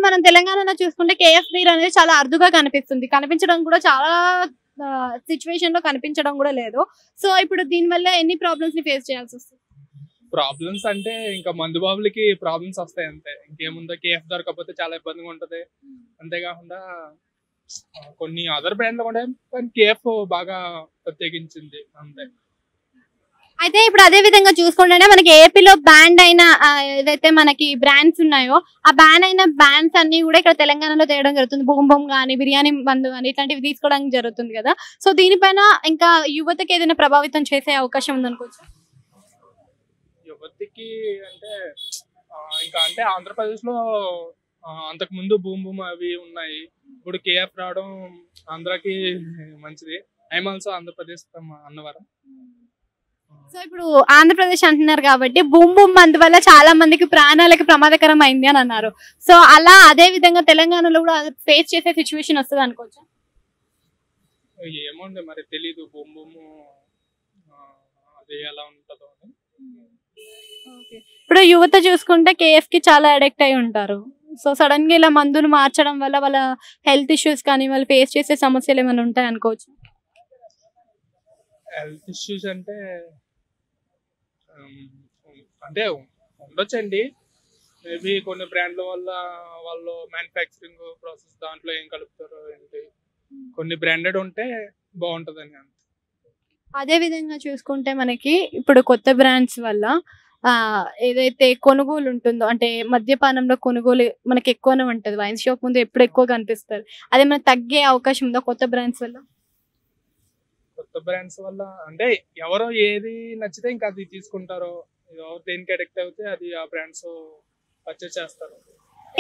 ఇప్పుడు మనం తెలంగాణలో చూసుకుంటే కేఎఫ్ బీర్ అనేది చాలా అరుదుగా కనిపిస్తుంది. కనిపించడం కూడా చాలా సిట్యుయేషన్ లో కనిపించడం కూడా లేదు. సో ఇప్పుడు దీని వల్ల ఎన్ని ప్రాబ్లమ్స్ ని ఫేస్ చేయాల్సి వస్తుంది? ప్రాబ్లమ్స్ అంటే ఇంకా మందు బాబులకి ప్రాబ్లమ్స్ వస్తాయి అంతే. ఇంకేముందో కేఎఫ్ దొరకకపోతే చాలా ఇబ్బందిగా ఉంటది. అంతేకాకుండా కొన్ని అదర్ బ్రాండ్లు కూడా కానీ కేఎఫ్ బాగా ప్రత్యేకించింది అంతే. అయితే ఇప్పుడు అదే విధంగా చూసుకుంటేనే మనకి ఏపీలో బ్యాండ్ అయిన ఏదైతే మనకి బ్రాండ్స్ ఉన్నాయో ఆ బ్యాన్ అయిన బ్రాండ్స్ అన్ని కూడా ఇక్కడ తెలంగాణలో తేయడం జరుగుతుంది. బూమ్ బూమ్ కానీ, బిర్యానీ మందు కానీ ఇట్లాంటివి తీసుకోవడానికి జరుగుతుంది కదా. సో దీనిపైన ఇంకా యువతకి ఏదైనా ప్రభావితం చేసే అవకాశం ఉందనుకోవచ్చు? యువతికి అంటే ఇంకా అంటే ఆంధ్రప్రదేశ్ లో అంతకు ముందు బూమ్ బూమ్ అవి ఉన్నాయి. ఇప్పుడు కేఎఫ్ రావడం ఆంధ్రాకి మంచిది. I'm also Andhra Pradesh Annavaram. So ఇప్పుడు ఆంధ్రప్రదేశ్ అంటున్నారు కాబట్టి బూమ్ బూమ్ మందు వల్ల చాలా మందికి ప్రాణాలకు ప్రమాదకరం అయింది అని అన్నారు. సో అలా అదే విధంగా తెలంగాణలో కూడా ఫేస్ చేసే సిచ్యువేషన్ వస్తుంది అనుకోవచ్చు? ఏమోండి మరి తెలీదు బూమ్ బూమ్ అది ఎలా ఉంటుందో అని. ఇప్పుడు యువత చూసుకుంటే కేఎఫ్ కి చాలా అడిక్ట్ అయి ఉంటారు. సో సడన్ గా ఇలా మందును మార్చడం వల్ల వాళ్ళ హెల్త్ ఇష్యూస్ కానీ వాళ్ళు ఫేస్ చేసే సమస్యలు ఏమైనా ఉంటాయి అనుకోవచ్చు? హెల్త్ ఇష్యూస్ అంటే అంటే ఉండొచ్చండి. మేబీ కొన్ని బ్రాండ్ల వల్ల వాళ్ళు మ్యానుఫ్యాక్చరింగ్ ప్రాసెస్ దాంట్లో ఏం కలుపుతారో ఏంటి, కొన్ని బ్రాండెడ్ ఉంటే బాగుంటుందని అంతే. అదే విధంగా చూసుకుంటే మనకి ఇప్పుడు కొత్త బ్రాండ్స్ వల్ల ఏదైతే కొనుగోలు ఉంటుందో అంటే మద్యపానంలో కొనుగోలు మనకి ఎక్కువనే ఉంటుంది. వైన్ షాప్ ముందు ఎప్పుడు ఎక్కువ కనిపిస్తుంది. అదే మనకి తగ్గే అవకాశం ఉందా కొత్త బ్రాండ్స్ వల్ల? కొత్త బ్రాండ్స్ వల్ల అంటే ఎవరో ఏది నచ్చితే ఇంకా అది తీసుకుంటారో, ఎవరు దేనికి అడిక్ట్ అవుతే అది ఆ బ్రాండ్స్ పర్చేస్ చేస్తారు.